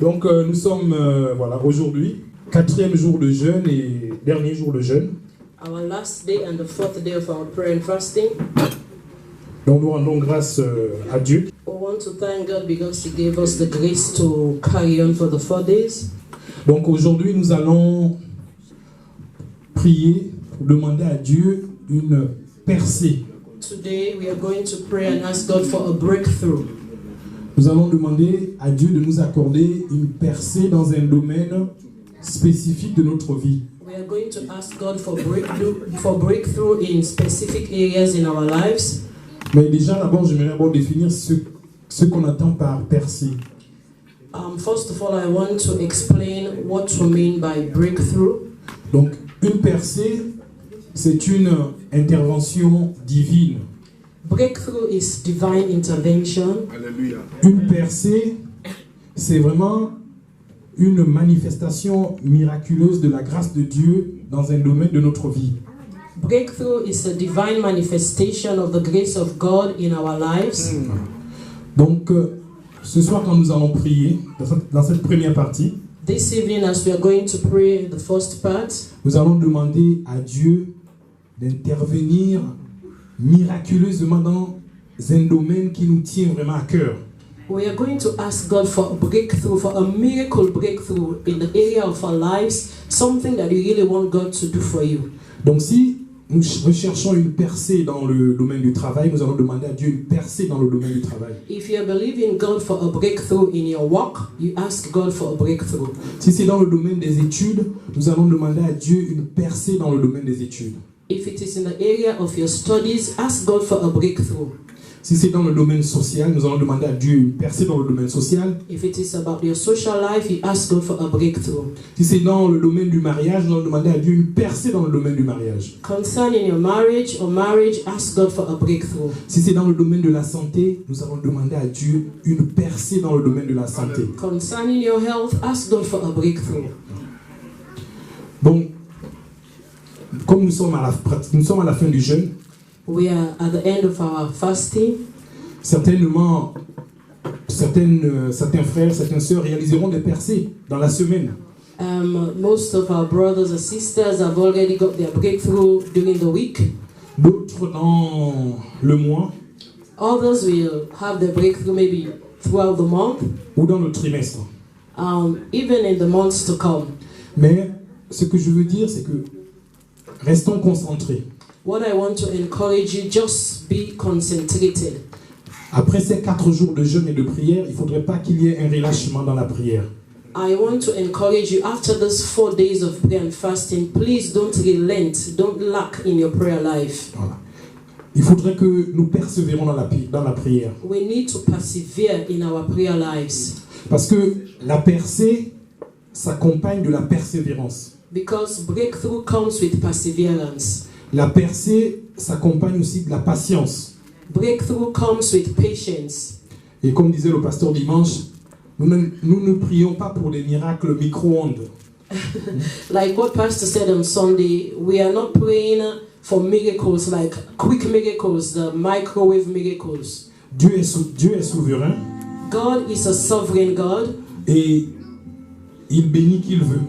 Donc nous sommes aujourd'hui, 4e jour de jeûne et dernier jour de jeûne. Our last day and the 4th day of our prayer and fasting. Donc nous rendons grâce à Dieu. We want to thank God because He gave us the grace to carry on for the 4 days. Donc aujourd'hui nous allons prier pour demander à Dieu une percée. Today we are going to pray and ask God for a breakthrough. Nous allons demander à Dieu de nous accorder une percée dans un domaine spécifique de notre vie. We are going to ask God for breakthrough in specific areas in our lives. Mais déjà d'abord j'aimerais définir ce qu'on entend par percée. First of all, I want to explain what we mean by breakthrough. Donc une percée, c'est une intervention divine. Breakthrough is divine intervention. Alléluia. Une percée, c'est vraiment une manifestation miraculeuse de la grâce de Dieu dans un domaine de notre vie. Breakthrough is a divine manifestation of the grace of God in our lives. Donc, ce soir, quand nous allons prier, dans cette première partie, This evening, as we are going to pray the first part, nous allons demander à Dieu d'intervenir miraculeusement dans un domaine qui nous tient vraiment à cœur. we are going to ask God for a breakthrough, for a miracle breakthrough in the area of our lives, something that you really want God to do for you. Donc, si nous recherchons une percée dans le domaine du travail, nous allons demander à Dieu une percée dans le domaine du travail. If you are believing God for a breakthrough in your work, you ask God for a breakthrough. Si c'est dans le domaine des études, nous allons demander à Dieu une percée dans le domaine des études. If it is in the area of your studies, ask God for a breakthrough. Si c'est dans le domaine social, nous allons demander à Dieu une percée dans le domaine social. If it is about your social life, you ask God for a breakthrough. Si c'est dans le domaine du mariage, nous allons demander à Dieu une percée dans le domaine du mariage. Concerning your marriage or marriage, ask God for a breakthrough. Si c'est dans le domaine de la santé, nous allons demander à Dieu une percée dans le domaine de la santé. Concerning your health, ask God for a breakthrough. Donc, comme nous sommes à la fin du jeûne, We are at the end of our fasting. certainement, certains frères, certaines sœurs réaliseront des percées dans la semaine. Most of our brothers and sisters have already got their breakthrough during the week. D'autres dans le mois Others will have their breakthrough maybe throughout the month, ou dans le trimestre. even in the months to come. Mais ce que je veux dire, c'est que restons concentrés. What I want to encourage you, just be concentrated. Après ces 4 jours de jeûne et de prière, il ne faudrait pas qu'il y ait un relâchement dans la prière. I want to encourage you, after these 4 days of prayer and fasting, please don't relent, don't lack in your prayer life. Voilà. Il faudrait que nous persévérons dans la prière. We need to persevere in our prayer lives. Parce que la percée s'accompagne de la persévérance. Because breakthrough comes with perseverance. La percée s'accompagne aussi de la patience. Breakthrough comes with patience. Et comme disait le pasteur dimanche, nous ne prions pas pour des miracles micro-ondes. Like what Pastor said on Sunday, we are not praying for miracles like quick miracles, the microwave miracles. Dieu est souverain God is a sovereign God. et il bénit qui il veut.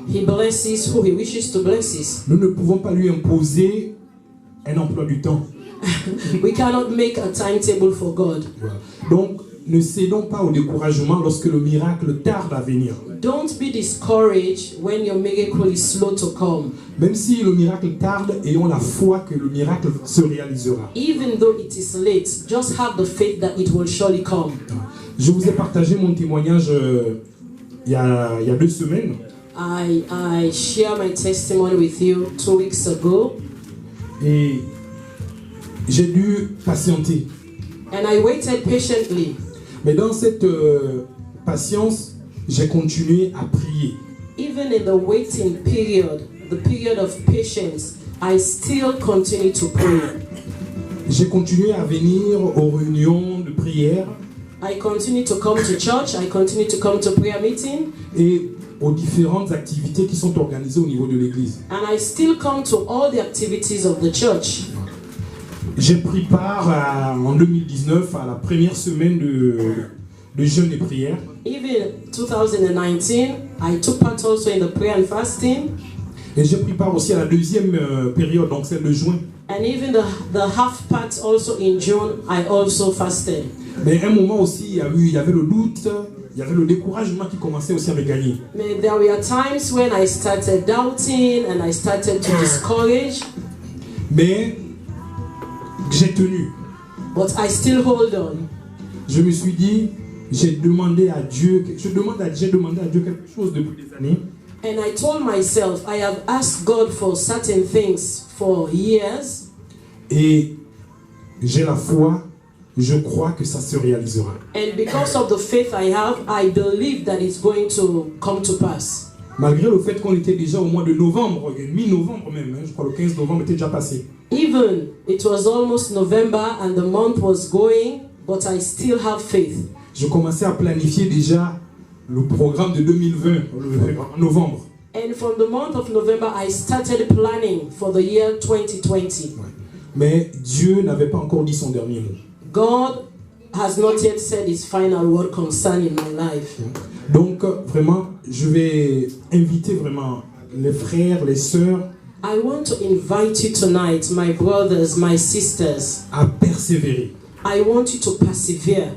He blesses who He wishes to bless. Nous ne pouvons pas lui imposer un emploi du temps. We cannot make a timetable for God. Voilà. Donc, ne cédons pas au découragement lorsque le miracle tarde à venir. Don't be discouraged when your miracle is slow to come. Même si le miracle tarde, ayons la foi que le miracle se réalisera. Even though it is late, just have the faith that it will surely come. Je vous ai partagé mon témoignage il y a 2 semaines. I share my testimony with you 2 weeks ago. Et j'ai dû patienter. And I waited patiently. Mais dans cette patience, j'ai continué à prier. Even in the waiting period, the period of patience, I still continue to pray. J'ai continué à venir aux réunions de prière. I continue to come to church. I continue to come to prayer meeting. Et aux différentes activités qui sont organisées au niveau de l'église. And I still come to all the activities of the church. J'ai pris part en 2019 à la première semaine de jeûne et prière. Even 2019, I took part also in the prayer and fasting. Et j'ai pris part aussi à la deuxième période, donc celle de juin. And even the half part also in June, I also fasted. Mais à un moment aussi, il y avait le doute, il y avait le découragement qui commençait aussi à me gagner. But there were times when I started doubting and I started to discourage. Mais j'ai tenu. But I still hold on. Je me suis dit, j'ai demandé à Dieu quelque chose depuis des années. And I told myself, I have asked God for certain things for years. Et j'ai la foi, je crois que ça se réalisera. And because of the faith I have, I believe that it's going to come to pass. Malgré le fait qu'on était déjà au mois de novembre, mi-novembre même, je crois le 15 novembre était déjà passé. Even it was almost November and the month was going, but I still have faith. Je commençais à planifier déjà le programme de 2020 en novembre. And from the month of November, I started planning for the year 2020. Ouais. Mais Dieu n'avait pas encore dit son dernier mot. God has not yet said his final word concerning my life. Donc vraiment, je vais inviter vraiment les frères, les sœurs I want to invite you tonight, my brothers, my sisters. à persévérer. I want you to persevere.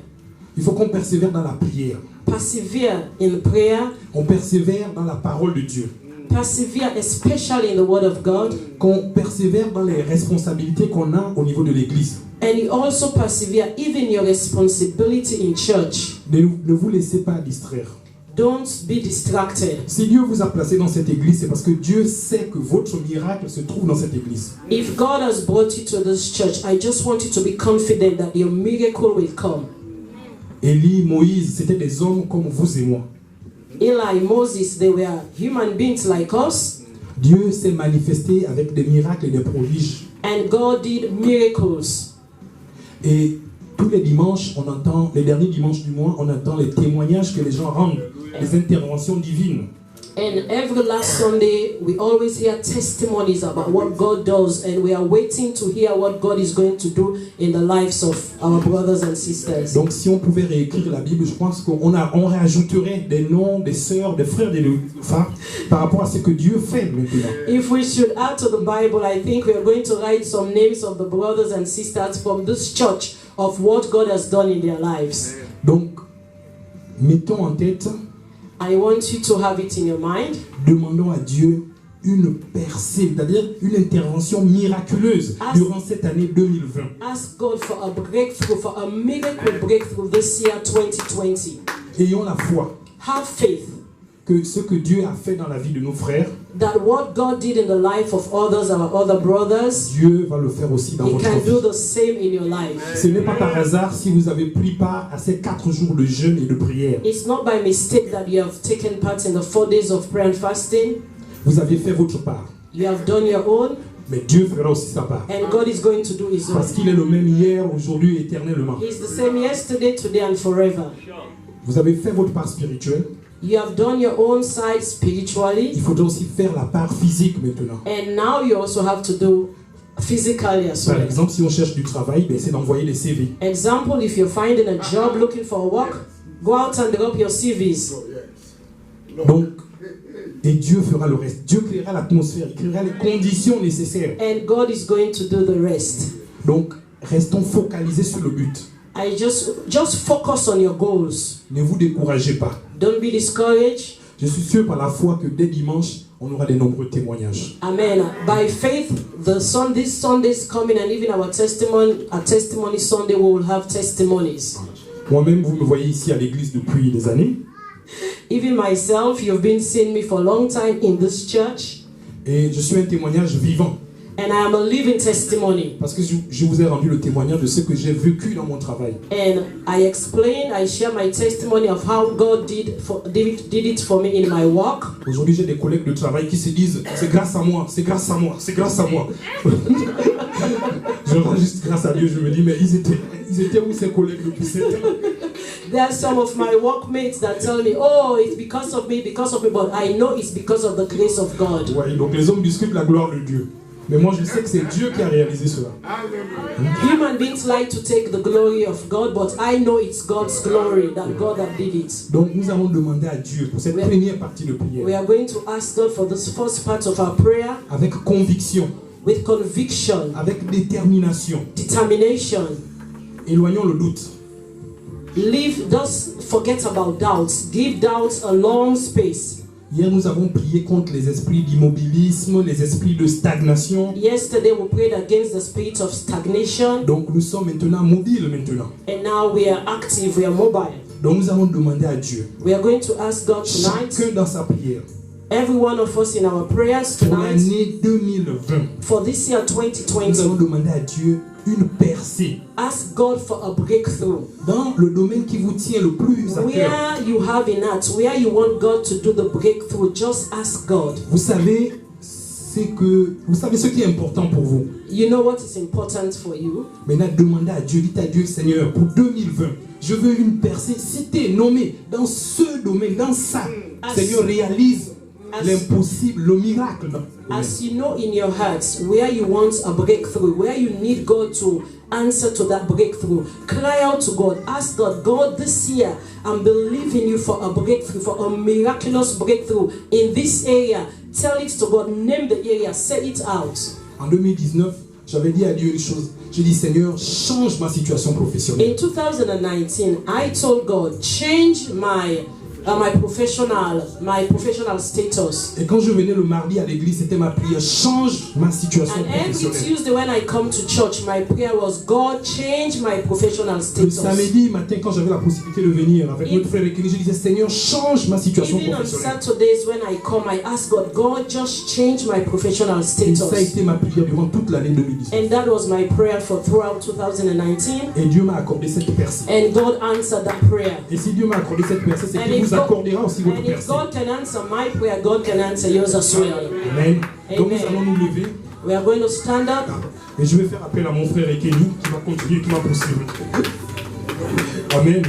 Il faut qu'on persévère dans la prière. Persevere in prayer. On persévère dans la parole de Dieu. Persevere especially in the word of God. Qu'on persévère dans les responsabilités qu'on a au niveau de l'église. And you also persevere even your responsibility in church. Ne vous laissez pas distraire. Don't be distracted. Si Dieu vous a placé dans cette église, c'est parce que Dieu sait que votre miracle se trouve dans cette église. If God has brought you to this church, I just want you to be confident that your miracle will come. Élie, Moïse, c'était des hommes comme vous et moi. Eli, Moses, they were human beings like us. Dieu s'est manifesté avec des miracles et des prodiges. And God did miracles. Et tous les dimanches, on entend, les derniers dimanches du mois, on entend les témoignages que les gens rendent, les interventions divines. And every last Sunday, we always hear testimonies about what God does, and we are waiting to hear what God is going to do in the lives of our brothers and sisters. Donc si on pouvait réécrire la Bible, je pense qu'on rajouterait des noms, des sœurs, des frères, des femmes par rapport à ce que Dieu fait maintenant. If we should add to the Bible, I think we are going to write some names of the brothers and sisters from this church of what God has done in their lives. Donc, mettons en tête, I want you to have it in your mind. Demandons à Dieu une percée, c'est-à-dire une intervention miraculeuse durant cette année 2020. Ask God for a breakthrough, for a miracle breakthrough this year 2020. Ayons la foi Have faith que ce que Dieu a fait dans la vie de nos frères, that what God did in the life of others, our other brothers, Dieu va le faire aussi dans He votre can do vie. the same in your life. Ce n'est pas par hasard si vous avez pris part à ces 4 jours de jeûne et de prière. It's not by mistake that you have taken part in the 4 days of prayer and fasting. Vous avez fait votre part. You have done your own, Mais Dieu fera aussi sa part. and God is going to do His Parce own. qu'il est le même hier, aujourd'hui, éternellement. He's the same yesterday, today, and forever. Vous avez fait votre part spirituelle. You have done your own side spiritually, Il faudra aussi faire la part physique maintenant. and now you also have to do physically as Par well. exemple, si on cherche du travail, c'est d'envoyer des CV. Example, if you're finding a job, looking for a work, go out and drop your CVs. Donc, et Dieu fera le reste. Dieu créera l'atmosphère, il créera les conditions nécessaires. And God is going to do the rest. Donc, restons focalisés sur le but. I just focus on your goals. Ne vous découragez pas. Don't be discouraged. Je suis sûr par la foi que dès dimanche, on aura de nombreux témoignages. Amen. By faith, this Sunday is coming, and even our testimony Sunday, we will have testimonies. Moi-même, vous me voyez ici à l'église depuis des années. Even myself, you've been seeing me for a long time in this church, Et je suis un témoignage vivant. and I am a living testimony. Parce que je vous ai rendu le témoignage de ce que j'ai vécu dans mon travail. And I share my testimony of how God did it for me in my work. Aujourd'hui, j'ai des collègues de travail qui se disent « C'est grâce à moi, c'est grâce à moi, c'est grâce à moi. » Je rends juste grâce à Dieu, je me dis « Mais ils étaient où ces collègues depuis 7 ans ?» There are some of my workmates that tell me, oh, it's because of me, but I know it's because of the grace of God. Ouais, donc les hommes discutent la gloire de Dieu. Mais moi, je sais que c'est Dieu qui a réalisé cela. Human beings like to take the glory of God, but I know it's God's glory, that God that did it. Donc, nous allons demander à Dieu pour cette première partie de We prière, are going to ask God for this first part of our prayer avec conviction, with conviction, avec détermination. determination. Éloignons le doute. Just forget about doubts. Give doubts a long space. Hier, nous avons prié contre les esprits d'immobilisme, les esprits de stagnation. Yesterday we prayed against the spirit of stagnation, Donc, nous sommes maintenant mobiles maintenant. and now we are active, we are mobile. Donc, nous allons demander à Dieu, We are going to ask God tonight, chacun dans sa prière, every one of us in our prayers pour tonight, l'année 2020, for this year nous allons 2020, demander à Dieu une percée ask God for a breakthrough. dans le domaine qui vous tient le plus à cœur. Where you have in that, where you want God to do the breakthrough, just ask God. Vous savez ce qui est important pour vous. You know what is important for you. Maintenant, demandez à Dieu, dites à Dieu, Seigneur, pour 2020, je veux une percée. Si tu es nommé dans ce domaine, dans ça, Seigneur, réalise l'impossible, le miracle. As you know in your hearts where you want a breakthrough, where you need God to answer to that breakthrough, cry out to God. Ask God, God, this year I'm believing you for a breakthrough, for a miraculous breakthrough in this area. Tell it to God, name the area, say it out. En 2019, j'avais dit à Dieu une chose. J'ai dit, Seigneur, change ma situation professionnelle. In 2019, I told God, change my professional status. Et quand je venais le mardi à l'église, c'était ma prière, change ma situation And every professionnelle. Tuesday when I come to church, my prayer was, God, change my professional Le status. samedi matin, quand j'avais la possibilité de venir avec notre frère Ekini, je disais, Seigneur, change ma situation Even on professionnelle. Saturdays when I come, I ask God, God, just change my professional Et ça a status. été ma prière durant toute l'année 2019. And that was my prayer for throughout 2019. Et Dieu m'a accordé cette percée. And God answered that prayer. Et si Dieu m'a accordé cette percée, c'est And qu'il if vous God- accordera aussi votre And if percée. God can answer my prayer, God can answer yours as well. Amen. Donc nous Amen. allons nous lever. We are going to stand up. Et je vais faire appel à mon frère Ekeni qui va continuer, qui va poursuivre. Amen.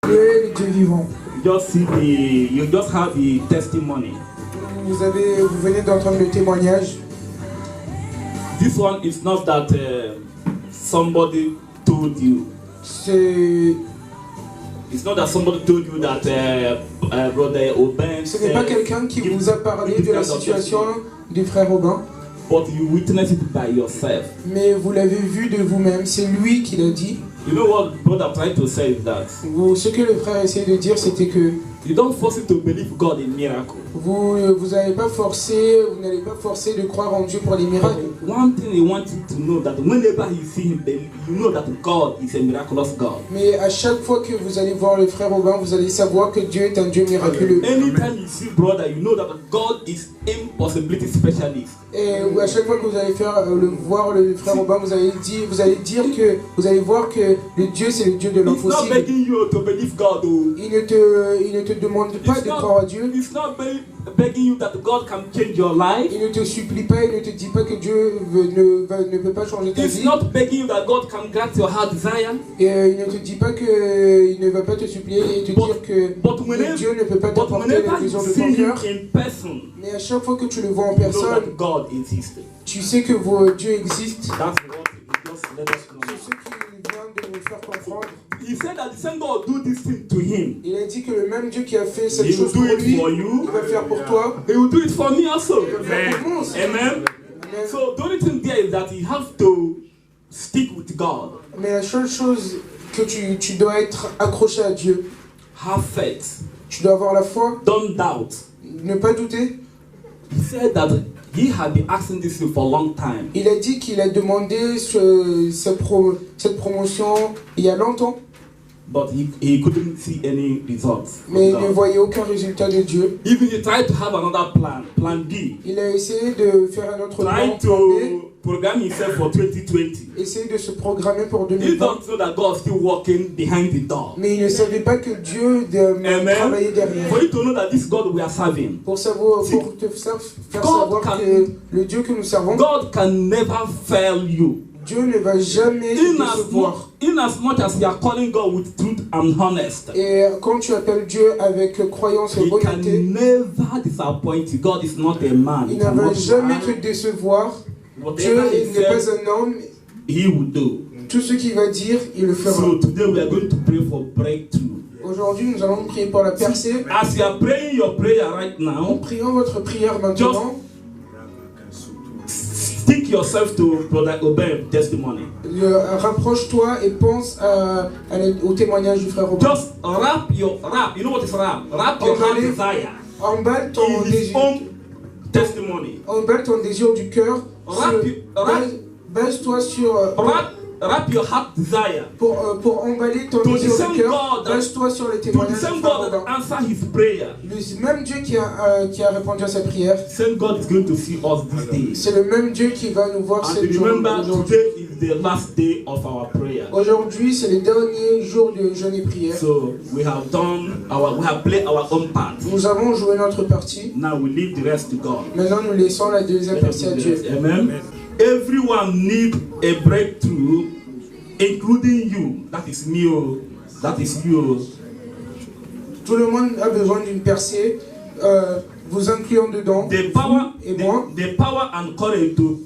Dieu est le Dieu vivant. You just have the testimony. Vous venez d'entendre le témoignage. This one is not that somebody told you. It's not that somebody told you that Brother Oben. Ce n'est pas quelqu'un qui vous a parlé de la situation du frère Aubin, But you witness it by yourself. mais vous l'avez vu de vous-même. C'est lui qui l'a dit. You know what brother tried to say is that Ce que le frère essayait de dire, c'était que you don't force it to believe God in miracle. vous n'allez pas forcer de croire en Dieu pour les miracles. One thing he wants you to know that whenever you see him, you know that God is a miraculous God. Mais à chaque fois que vous allez voir le frère Aubin, vous allez savoir que Dieu est un Dieu miraculeux. Anytime you see brother, you know that God is impossibility specialist. Et à chaque fois que vous allez voir le frère Aubin, vous allez voir que le Dieu, c'est le Dieu de He's not l'impossible. begging you to believe God. Il ne te demande pas de croire à Dieu. He's not begging you that God can change your life. Il ne te supplie pas, il ne te dit pas que Dieu ne peut pas changer ta He's vie. not begging you that God can grant your heart desire. Et il ne te dit pas qu'il ne va pas te supplier et te dire que Dieu ne peut pas t'apporter whenever la you vision de see ton him cœur. in person, Mais à chaque fois que tu le vois en you know personne, that God exists. tu sais que Dieu existe. That's what he just let us know. C'est ce qu'il vient de nous faire comprendre. He said that the same God will do this thing to him. Il a dit que le même Dieu qui a fait cette He will chose do pour it lui, for you. il va faire pour toi. He will do it for me also. Il va faire pour moi aussi. Amen. Amen. So the only thing there is that you have to stick with God. Mais la seule chose que tu dois être accroché à Dieu. Have faith. Tu dois avoir la foi. Don't doubt. Ne pas douter. He said that he had been asking this thing for a long time. Il a dit qu'il a demandé cette promotion il y a longtemps. But he couldn't see any results. Mais il ne voyait aucun résultat de Dieu. Even he tried to have another plan B. Il a essayé de faire un autre plan, Trying plan B, to program himself for 2020. essayer de se programmer pour He 2020. don't know that God is still working behind the door. Mais il ne savait pas que Dieu travaillait derrière. For you to know that this God we are serving, Pour te faire God savoir que le Dieu que nous servons, God can never fail you. Dieu ne va jamais te décevoir. In as much as you are calling God with truth and honest, Et quand tu appelles Dieu avec croyance et He can honnêteté, never disappoint you. God is not a man. il He ne va cannot jamais lie. te décevoir. Dieu Whatever he n'est pas said, un homme. He will do. Tout ce qu'il va dire, il le fera. So today we are going to pray for breakthrough. Aujourd'hui, nous allons prier pour la percée. As you are praying your prayer right En now, priant votre prière maintenant, stick yourself to Brother Obed's testimony. rapproche-toi et pense au témoignage du frère Robin. Just wrap. You know what is wrap? Wrap your heart desire Emballe ton in his désir. own testimony. Emballe ton désir du cœur. Base-toi sur. Wrap your heart desire. Pour emballer ton To the désir same du cœur, God that- base-toi sur les To the témoignages same du frère God that Robin. answer his prayer, Le même Dieu qui a répondu à sa prière, same God is going to see us these days. c'est le même Dieu qui va nous voir And cette journée. remember, Aujourd'hui. today is the last day of our prayer. Aujourd'hui, c'est le dernier jour de jeûne et prière. So we have played our own part. Nous avons joué notre partie. Now we leave the rest to God. Maintenant, nous laissons la deuxième partie à Dieu. Amen. Everyone needs a breakthrough, including you. That is me. That is you. Tout le monde a besoin d'une percée, vous incluant dedans, The power, et moi. the power and courage to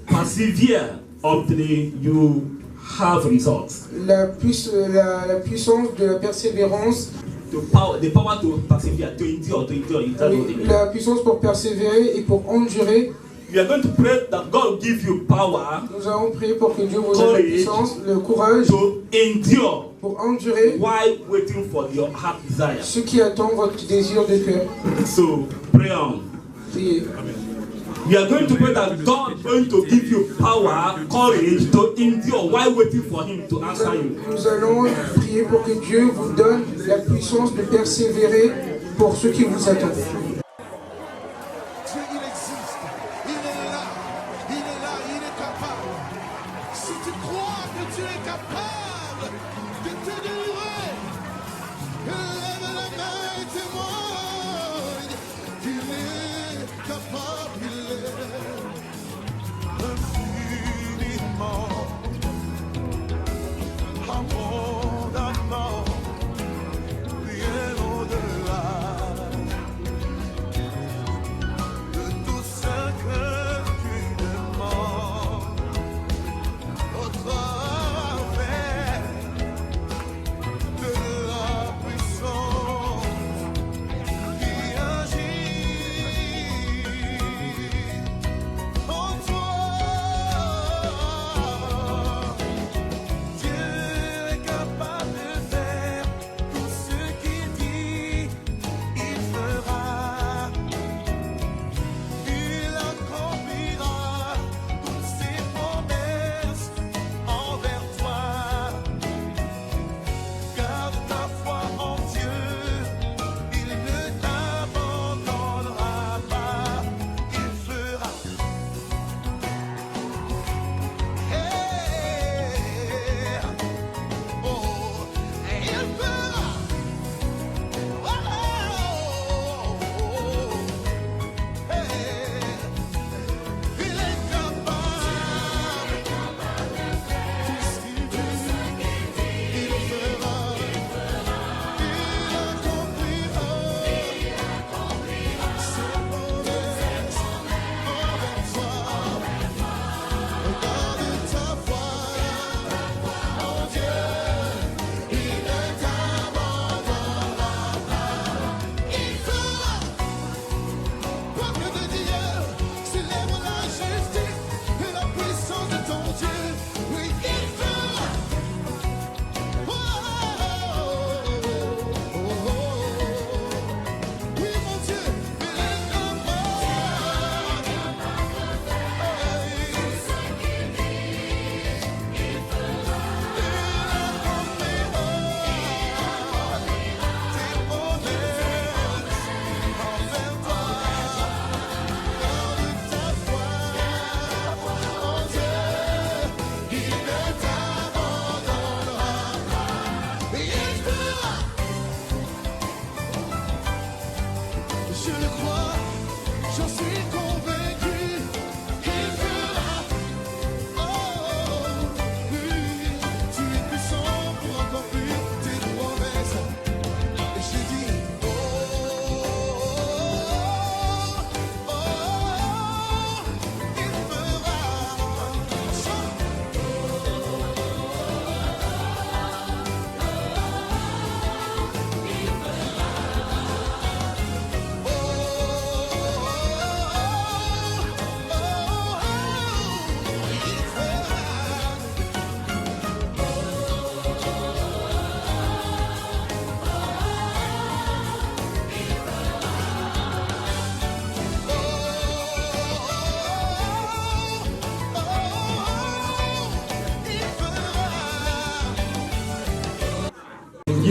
persevere until you have results. La puissance de la persévérance, The power to persevere, to endure. That's what it means. la puissance pour persévérer et pour endurer. We are going to pray that God will give you power Nous allons prier pour que Dieu vous donne la puissance, le courage to endure pour endurer while waiting for your heart desire. ce qui attend votre désir de cœur. So pray on. Priez. We are going to pray that God is going to give you power, courage to endure while waiting for Him to answer you. Nous allons prier pour que Dieu vous donne la puissance de persévérer pour ce qui vous attend. Dieu, il existe. Il est là. Il est là. Il est capable. Si tu crois que Dieu est capable de te délivrer, lève la main et témoigne qu'il est capable. Il est infiniment, abondamment, bien au-delà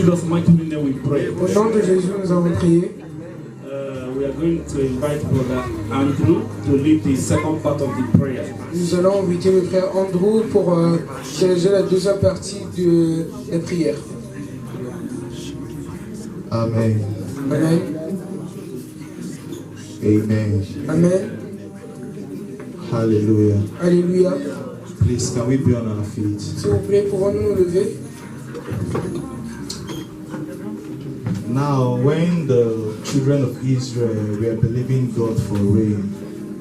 Jesus' mighty name we pray. Au nom de Jésus, nous avons prié. We are going to invite Brother Andrew to lead the second part of the prayer. Nous allons inviter le frère Andrew pour diriger la deuxième partie de la prière. Amen. Amen. Amen. Amen. Hallelujah. Alléluia. Please, can we be on our feet? S'il vous plaît, pouvons-nous nous lever? Now, when the children of Israel were believing God for rain,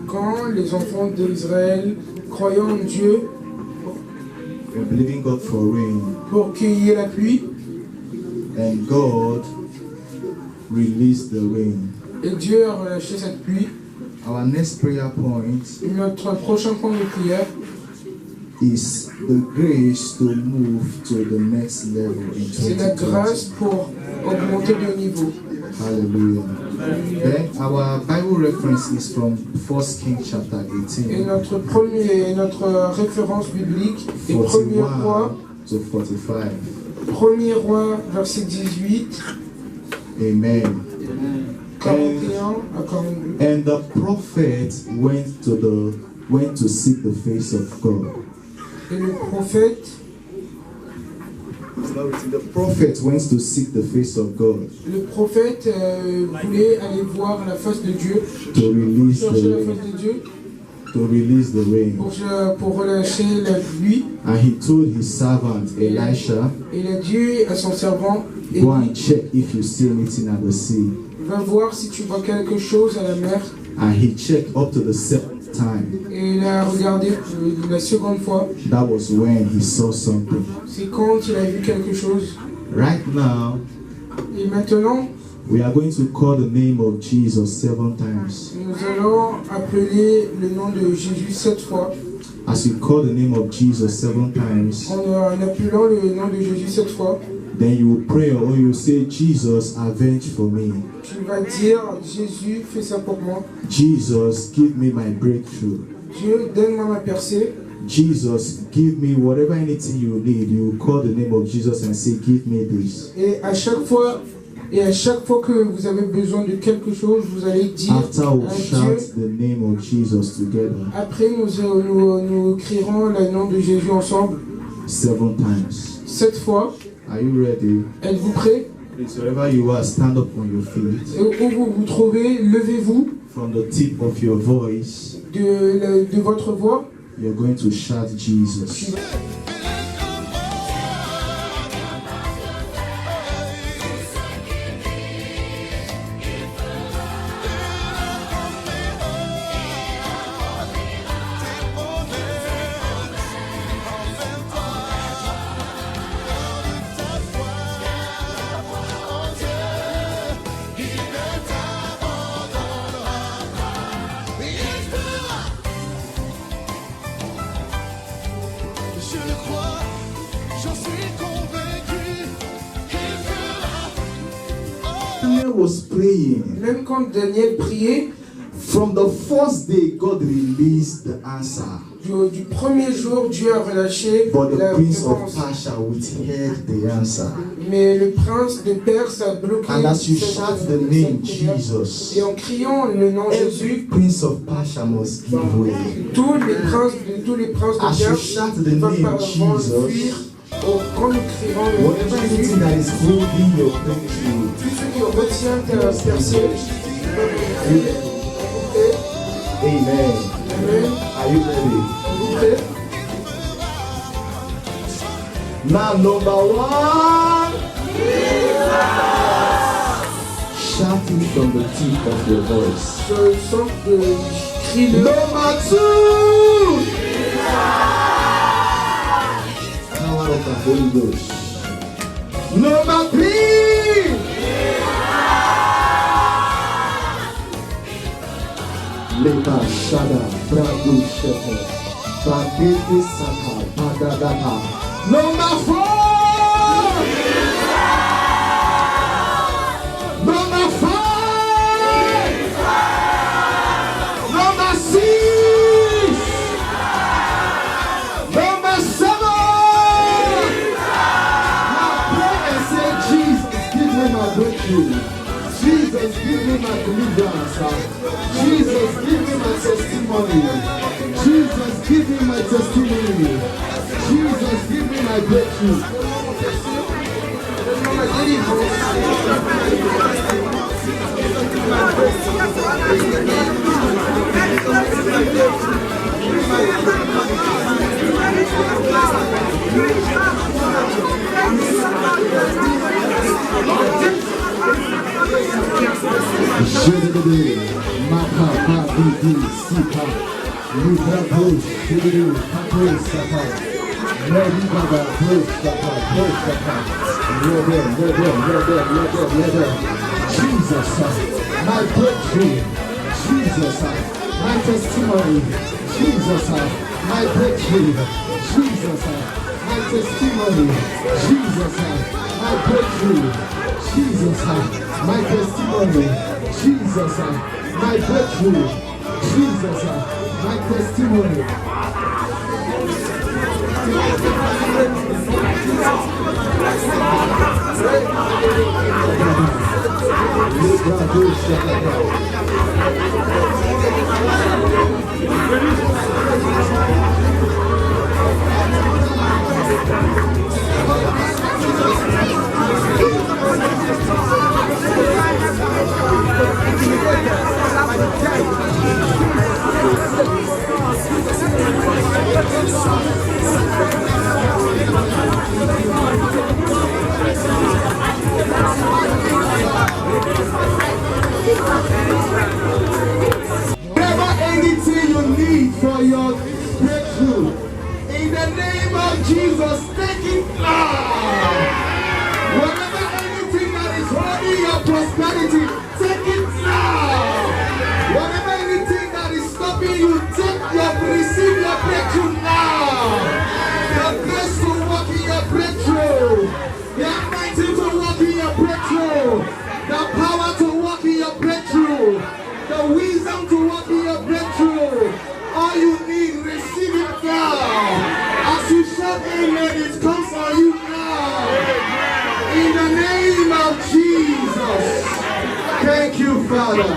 Quand les enfants d'Israël croyaient en Dieu were believing God for rain, pour qu'il y ait la pluie, and God released the rain. et Dieu a relâché cette pluie, Our next prayer point notre prochain point de prière, is the grace to move to the next level in c'est la 2020. grâce pour augmenter de niveau. Hallelujah. Then our Bible reference is from 1 Kings chapter Et 18, notre référence biblique est 1er 41 roi, to 45. 1er roi, verset 18, Amen. 41 à 42. And the prophet went to seek the face of God. Et le prophète Went to seek the face of God voulait aller voir la face de Dieu, to release chercher the la rain. face de Dieu pour relâcher la pluie. And he told his servant Elisha, Et il a dit à son servant, go and Élie, check if you see anything at the sea. va voir si tu vois quelque chose à la mer. And he checked up to the seventh time. Et il a regardé la seconde fois. That was when he saw something. C'est quand il a vu quelque chose. Right now, Et maintenant, we are going to call the name of Jesus 7 times. nous allons appeler le nom de Jésus 7 fois. As we call the name of Jesus 7 times, En appelant le nom de Jésus 7 fois, then you will pray or you will say, Jesus, avenge for me. tu vas dire, Jésus, fais ça pour moi. Jesus, give me my breakthrough. Dieu, donne-moi ma percée. Jesus, give me whatever anything you need. You call the name of Jesus and say, give me this. Et à chaque fois que vous avez besoin de quelque chose, vous allez dire After we à shout Dieu. the name of Jesus together Après, nous crierons le nom de Jésus ensemble 7 times. 7 fois. Are you ready? Êtes-vous prêts? Please, wherever you are, stand up on your feet. Et où vous vous trouvez, levez-vous From the tip of your voice, de votre voix. you're going to shout Jesus. Je le crois, j'en suis convaincu qu'il fera. Daniel was praying. Même quand Daniel priait, From the first day, God released the answer. du premier jour, Dieu a relâché But the la prince of réponse. Persia withheld the answer. Mais le prince de Perse a bloqué And as you cette- shout the name cette prière. Jesus, Et en criant le nom every Jésus, prince of Persia must give way. tous les princes de As you Perse shout the vont name vont Jesus, fuir. Quand nous crierons le nom whatever de Jésus, anything that is holding your breakthrough, tout ce qui retient ta percée, vous amen. Amen. Are you ready? Vous prêts? Now, number one, shout it from the tip of your voice. Sur le centre de cri de Number two, power of the Holy Ghost. Number three, Leba Shada, Bradu Shepherd, Bagete Saka, Badadata. Number four, number five, number six, number seven. Now pray and say Jesus. my breakthrough. Jesus, give me my deliverance. Jesus, give me my testimony. Jesus, give me my testimony. Jesus, give me my breakthrough. Jesus, my breakthrough. Jesus, my testimony. Jesus, my breakthrough. Jesus, my testimony. Jesus, my breakthrough. Jesus, my testimony. Jesus, my breakthrougugh. Jesus, my testimony. Whatever anything you need for your breakthrough, in the name of Jesus, take it now. Whatever anything that is holding your prosperity, take it now. Whatever anything that is stopping you, receive your breakthrough now. The grace to walk in your breakthrough, the anointing to walk in your breakthrough, the power to walk in your breakthrough, the wisdom to walk in your breakthrough. All you need, receive it now. As you shout amen, it comes on you now. In the name of Jesus. Thank you, Father.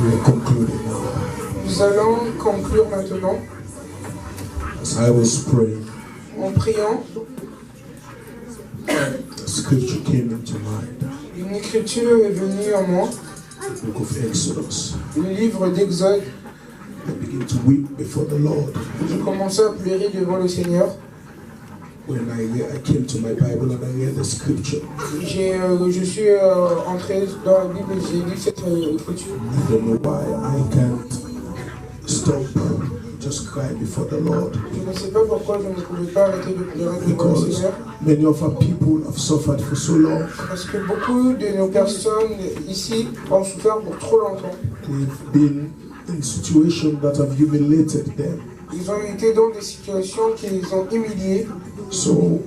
We're concluding now. Nous allons conclure maintenant. As I was praying, En priant, the scripture came into mind. une écriture est venue en moi, The book of Exodus. le livre d'Exode. I began to weep before the Lord. Je commençais à pleurer devant le Seigneur. When I came to my Bible and I read the scripture, Je suis entré dans la Bible et j'ai lu cette écriture. I don't know why I can't stop, just cry before the Lord. Je ne sais pas pourquoi je ne pouvais pas arrêter de pleurer devant le Because Seigneur. many of our people have suffered for so long. Parce que beaucoup de nos personnes ici ont souffert pour trop longtemps. They've been in situations that have humiliated them. Ils ont été dans des situations qui les ont humiliés. So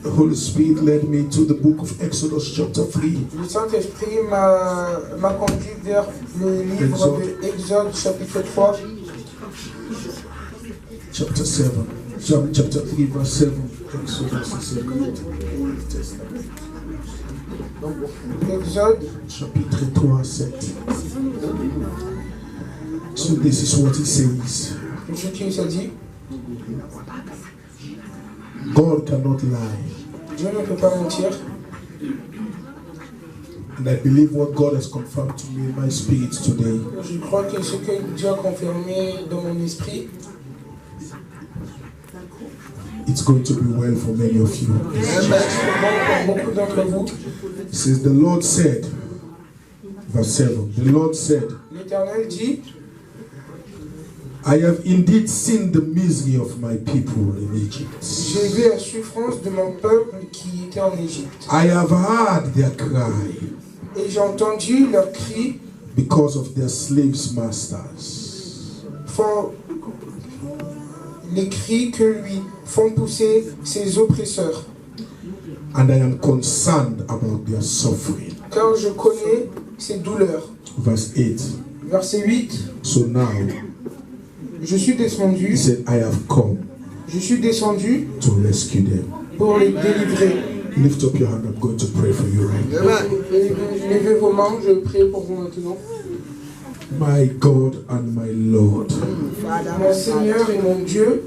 the Holy Spirit led me to the book of Exodus chapter 3. Le Saint-Esprit m'a conduit vers le livre de Exode chapitre 3. Chapter 7. Chapter 3 verse 7. Exodus is in the Old Testament. Exode Chapitre 3, 7. So this is what he says. ce qui s'est dit. God cannot lie. Dieu ne peut pas mentir. And I believe what God has confirmed to me in my spirit today. Je crois que ce que Dieu a confirmé dans mon esprit, It's going to be well for many of you. pour beaucoup d'entre vous. It says, the Lord said, verse 7, the Lord said, L'Éternel dit, I have indeed seen the misery of my people in Egypt. j'ai vu la souffrance de mon peuple qui était en Égypte. I have heard their cry Et j'ai entendu leurs cris because of their slaves' masters. les cris que lui font pousser ses oppresseurs. And I am concerned about their suffering. Car je connais ses douleurs. Verse 8. Verset 8. So now, je suis descendu. he said, I have come Je suis descendu to rescue them. pour les délivrer. Lift up your hand. I'm going to pray for you right now. Levez vos mains, je prie pour vous maintenant. My God and my Lord, Mon Seigneur et mon Dieu,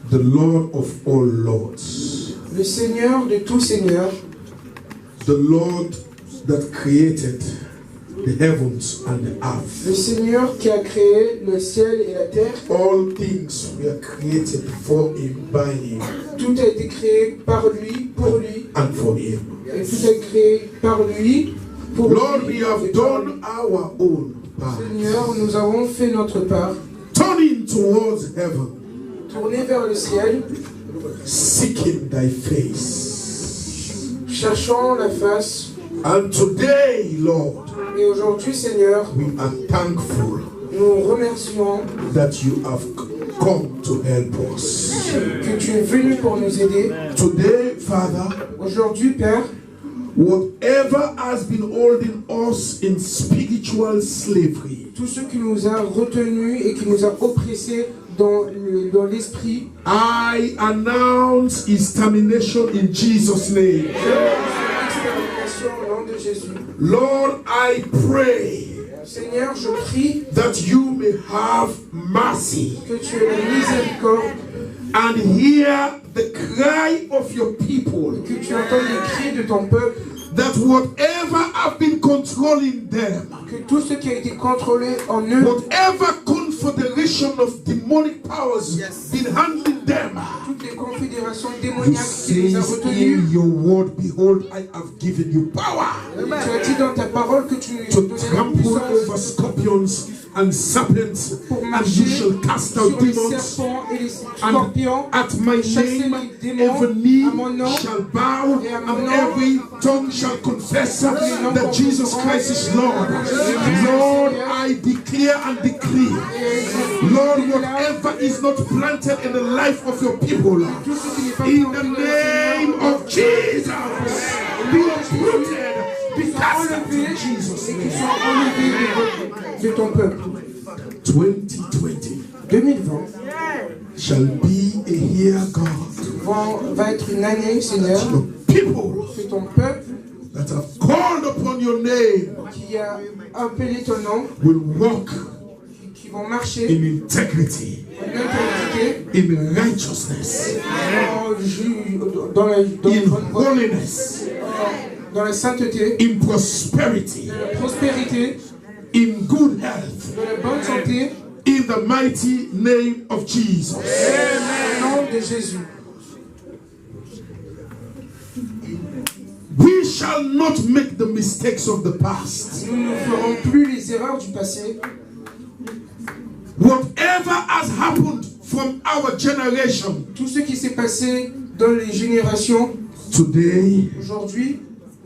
the Lord of all lords, le Seigneur de tous seigneurs, the Lord that created the heavens and the earth. le Seigneur qui a créé le ciel et la terre. All things were created for him, by him, Tout a été créé par lui, pour lui, and for him. et tout a été créé par lui, pour Lord, lui. we have done our own part, Seigneur, nous avons fait notre part, turning towards heaven, tourné vers le ciel, seeking thy face. cherchant la face. And today, Lord, Et aujourd'hui, Seigneur, we are thankful nous remercions that you have come to help us. que tu es venu pour nous aider. Today, Father, Aujourd'hui, Père, whatever has been holding us in spiritual slavery, tout ce qui nous a retenus et qui nous a oppressés dans l'esprit, I announce its termination in Jesus' name. extermination au nom de Jésus. Lord, I pray Seigneur, je prie that you may have mercy que tu aies la miséricorde, and hear the cry of your people, que tu entends les cris de ton peuple, that whatever have been controlling them, que tout ce qui a été contrôlé en eux, whatever confederation of demonic powers been handling them, toutes les confédérations you démoniaques qui say les a retenus, in your word, behold, I have given you power tu as dit dans ta parole que tu nous to donnais la trample over puissance scorpions and serpents, pour and marcher you shall cast out sur les demons. serpents et les And scorpions. at my chasser name, les démons. every knee À mon nom shall bow, et à mon and nom, every tongue shall confess noms that Jesus Christ is Lord. Lord, I declare and decree, Lord, whatever is not planted in the life of your people, Tout ce qui n'est pas in planté the dans le Seigneur, name of Jesus, be uprooted, be cast out in enlevés Jesus' et qui name. sont enlevés de ton peuple. 2020 2020 shall be a year, God, va être une année, Seigneur, your people que ton peuple that have called upon your name qui a appelé ton nom, will walk qui vont marcher in integrity, en intégrité, in righteousness, dans la in bonne voie, holiness, dans la sainteté, in prosperity, dans la prospérité, in good health, dans la bonne santé, in the mighty name of Jesus. au nom de Jésus. We shall not make the mistakes of the past. Nous ne ferons plus les erreurs du passé. Whatever has happened from our generation, Tout ce qui s'est passé dans les générations, today, aujourd'hui,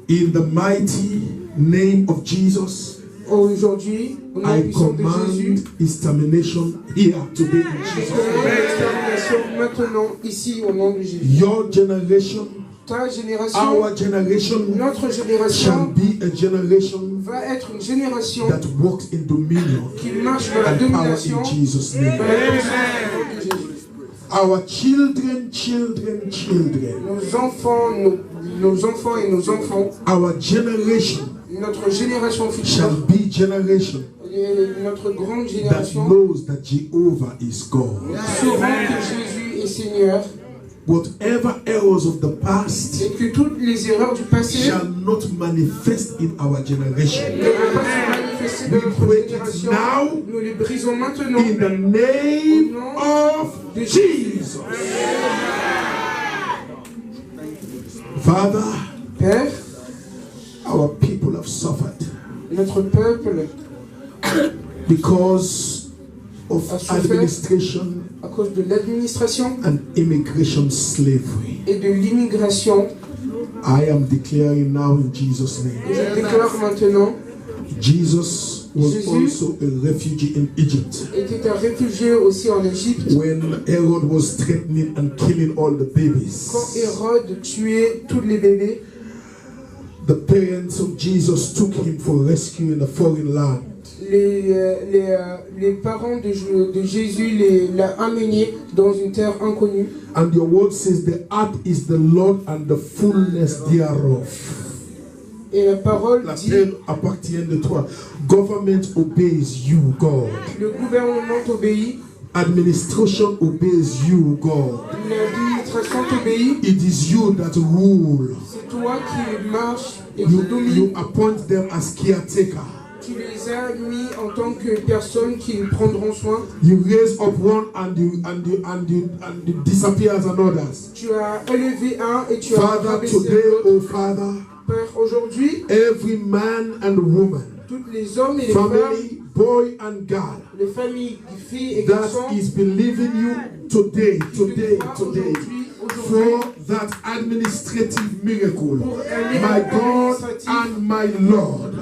in the mighty name of Jesus, aujourd'hui, au nom I puissant de Jésus, command its termination here today in je Jesus' commande name. l'extermination maintenant, ici, au nom de Jésus. Your generation, Ta génération, our generation, notre shall génération be a generation va être une génération that walks in dominion qui marche dans la and power domination, in Jesus' name. dans la puissance de Jésus. Our children, Nos enfants et nos enfants, our generation notre génération shall future, be generation et notre grande that génération, knows that Jehovah is God. sauront que Jésus est Seigneur Whatever errors of the past et que toutes les erreurs du passé shall not manifest in our generation. ne vont pas se manifester dans We notre break it génération. now Nous les brisons maintenant. in the name of Jesus. Father, Père, our people have suffered notre peuple, because of a souffert administration à cause de l'administration and immigration slavery. et de l'immigration, I am declaring now in Jesus' name. et je déclare maintenant, Jesus was Jésus also a refugee in Egypt. était un réfugié aussi en Égypte. When Herod was threatening and killing all the babies, Quand Hérode tuait tous les bébés, the parents of Jesus took him for rescue in a foreign land. les parents de Jésus l'ont amené dans une terre inconnue. And your word says the earth is the Lord and the fullness thereof. Et la parole La dit, terre appartient de toi. Government obeys you, God. le gouvernement t'obéit, Administration obeys you, God. l'administration t'obéit, It is you that rule. c'est toi qui marches et qui You domine. appoint them as caretaker. Tu les as mis en tant que personnes qui prendront soin. You raise up one and you disappears others. Tu as élevé un et tu as Father, rabaissé today, l'autre. oh Father, Père, aujourd'hui, every man and woman, tous les hommes et les femmes, family, boy and girl, les familles, les filles et that garçons, is believing you today, for that administrative miracle. My God and my Lord,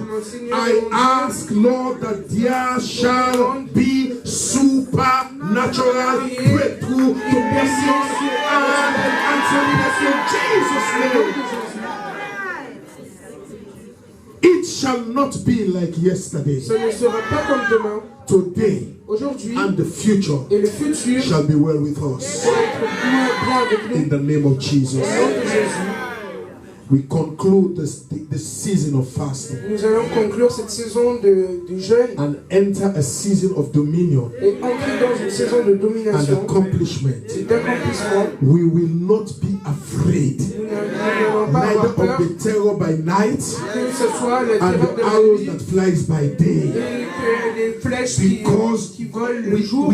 I ask, Lord, that there shall be supernatural breakthrough, dominion, and answering in Jesus' name. It shall not be like yesterday. ce ne sera pas comme demain. Today Aujourd'hui and the future et le futur shall be well with us. va être bien avec nous. In the name of Jesus. Au nom de Jésus, We conclude the season of fasting nous allons conclure cette saison de jeûne and enter a season of dominion et entrer dans une saison de and domination accomplishment. et d'accomplissement. We will not be afraid, Nous n'allons pas neither avoir peur, of the terror by night que ce soit la and terreur the de la arrows nuit that flies by day, et que les flèches because qui volent le jour.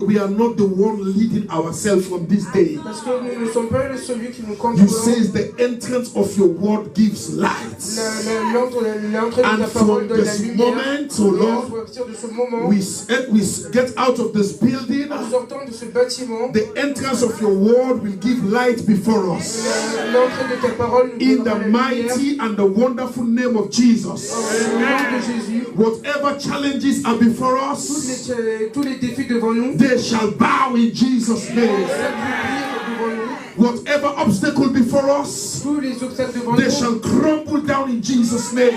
we are not the one leading ourselves from this day. Parce que nous ne sommes pas celui qui nous You contrôle. says the entrance of your word gives light. L'entrée de And ta parole from donne la this lumière. moment, oh Et à Lord, partir de ce moment, we get out of this building. en sortant de ce bâtiment, The entrance of your word will give light before us. l'entrée de ta parole nous In donnera the la lumière. mighty and the wonderful name of Jesus. Au nom de Jésus, Whatever challenges are before us, tous les défis devant nous, they shall bow in Jesus' name. s'accomplir devant nous, Whatever obstacle before us, tous les obstacles devant they nous, shall crumble down in Jesus' name.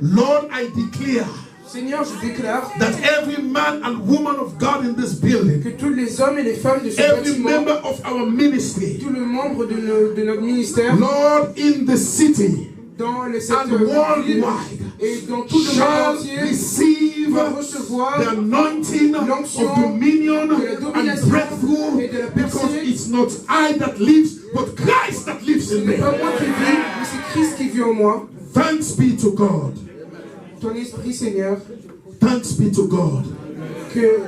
Lord, I declare Seigneur, je déclare that every man and woman of God in this building, que tous les hommes et les femmes de ce every bâtiment, member of our ministry, tous les membres de notre ministère, Lord, in the city dans les and secteurs ville worldwide, et dans tout le monde shall entier, receive va recevoir the anointing l'onction of dominion de la domination and breakthrough, et de la because percée. it's not I that lives, but Christ that lives Ce in n'est me. pas moi qui vis, mais c'est Christ qui vit en moi. Thanks be to God. Ton esprit, Seigneur, Thanks be to God que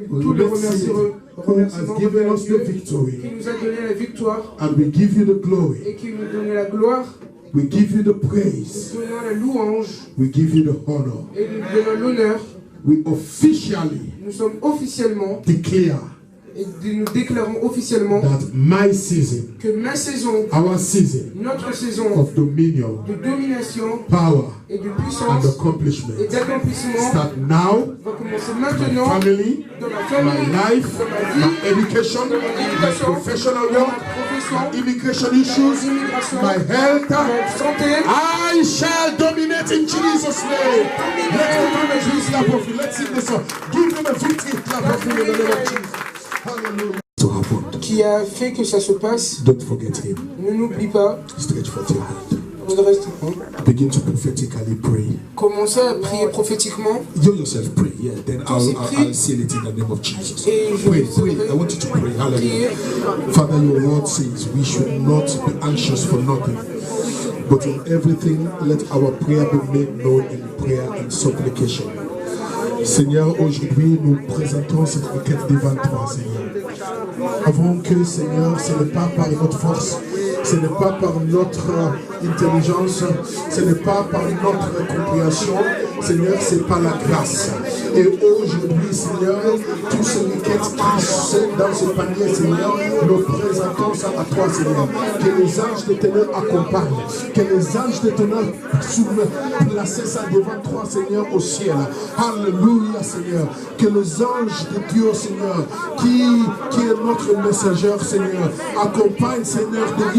tous les Let's sing it. Who remerciements has given reviennent à us the Dieu, qui victory, nous a donné la victoire and we give you the glory, et qui nous donne la gloire, we give you the praise, nous donnons la louange we give you the honor. et nous donnons l'honneur. We officially Nous sommes officiellement declare et nous déclarons officiellement that my season, que ma saison, our season notre saison of dominion, de domination power, et de and puissance accomplishment et d'accomplissement start now. va commencer My maintenant family, dans ma my famille, life, dans ma vie, my education, dans mon my éducation, professional dans ma work, profession, my immigration issues, immigration, my health. ma santé. I shall dominate in Jesus' name. Let's give him a huge clap of you. Let's sing this song. Give him a victory clap of you in the name of Jesus. Hallelujah. To happen. Qui a fait que ça se passe. Don't forget him. Ne n'oublie pas. Stretch forth your hand. Redresse tes mains. Begin to prophetically pray. Commencez à prier prophétiquement. You yourself pray, yeah. Then I'll seal it in the name of Jesus. Et je Pray, vous pray. I want you to pray. prier. Hallelujah. Father, your word says we should not be anxious for nothing, but in everything let our prayer be made known in prayer and supplication. Seigneur, aujourd'hui nous présentons cette requête devant toi, Seigneur. Avant que, Seigneur, ce n'est pas par notre force, ce n'est pas par notre intelligence, ce n'est pas par notre compréhension, Seigneur, c'est par la grâce. Et aujourd'hui, Seigneur, toutes ces requêtes qui sont dans ce panier, Seigneur, nous présentons ça à toi, Seigneur. Que les anges de ténèbres accompagnent, que les anges de ténèbres placent ça devant toi, Seigneur, au ciel. Alléluia, Seigneur. Que les anges de Dieu, Seigneur, qui est notre messager, Seigneur, accompagnent, Seigneur, des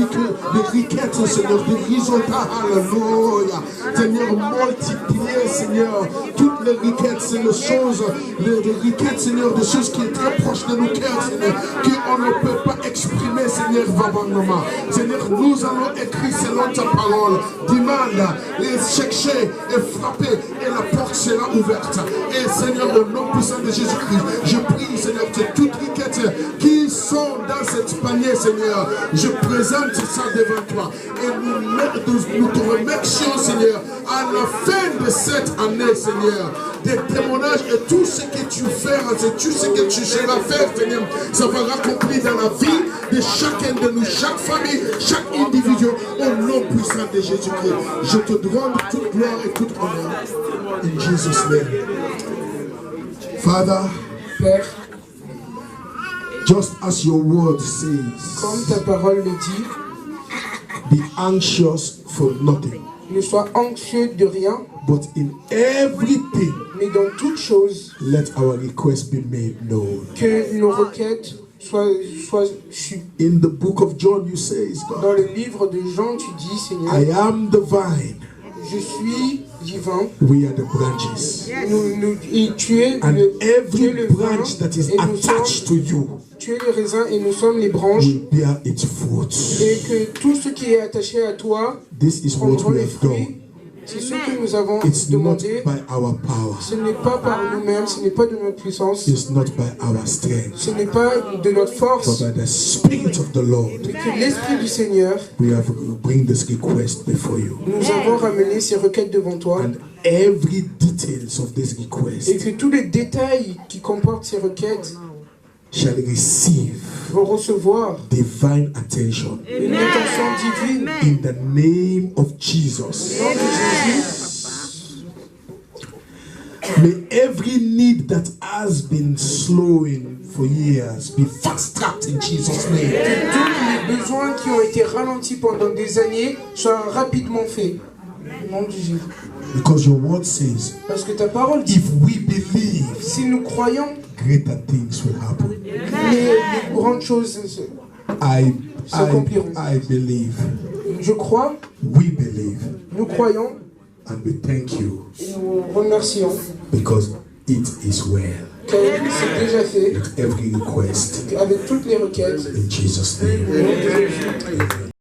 requêtes, Seigneur, des résultats. Alléluia. Seigneur, multiplier, Seigneur. Seigneur, toutes les requêtes, c'est les choses, les requêtes, Seigneur, des choses qui sont très proches de nos cœurs, Seigneur, qu'on ne peut pas exprimer, Seigneur, Vabanoma. Seigneur, nous allons écrire selon ta parole. Demande, et chercher, et frapper, et la porte sera ouverte. Et Seigneur, au nom puissant de Jésus-Christ, je prie, Seigneur, que toutes les requêtes qui sont dans cette panier, Seigneur, je présente ça devant toi. Et nous te remercions, Seigneur, à la fin de cette année, Seigneur, des témoignages et tout ce que tu feras, et tout ce que tu seras faire, Seigneur, ça va accomplir dans la vie de chacun de nous, chaque famille, chaque individu, au nom puissant de Jésus-Christ. Je te demande toute gloire et toute honneur. In Jesus' name. Father, Père, just as your word says, comme ta parole le dit, be anxious for nothing, ne sois anxieux de rien, but in everything, mais dans toute chose, let our request be made known. que nos requêtes soient sues. In the book of John, you say, Dans le livre de Jean, tu dis, Seigneur, I am the vine, je suis divin, we are the branches. et tu es And tu es every le vin, branch that is et nous attached sommes, to you tu es le raisin et nous sommes les branches, will bear its fruit. et que tout ce qui est attaché à toi This is what prendra we les have done. fruits. C'est ce que nous avons It's not demandé. by our power. Ce n'est pas par nous-mêmes, ce n'est pas de notre puissance, It's not by our strength. ce n'est pas de notre But force, by the Spirit of the Lord, mais que l'Esprit du Seigneur we have bring this request before you. nous avons ramené ces requêtes devant toi, And every details of this et request que tous les détails qui comportent ces requêtes shall receive vont recevoir divine attention une attention divine in the name of Jesus. au nom de Jésus. May every need that has been slowing for years be fast-tracked in Jesus' name. Que tous les besoins qui ont été ralentis pendant des années soient rapidement faits. Au nom de Jésus. Because your word says, Parce que ta parole dit, if we believe, si nous croyons, greater things will happen. les grandes choses s'accompliront. I believe. Je crois, We believe. nous croyons, And we thank you et nous remercions, because it is well. car c'est déjà fait, With every request avec toutes les requêtes. in Jesus' name. Au nom de Jésus. Amen.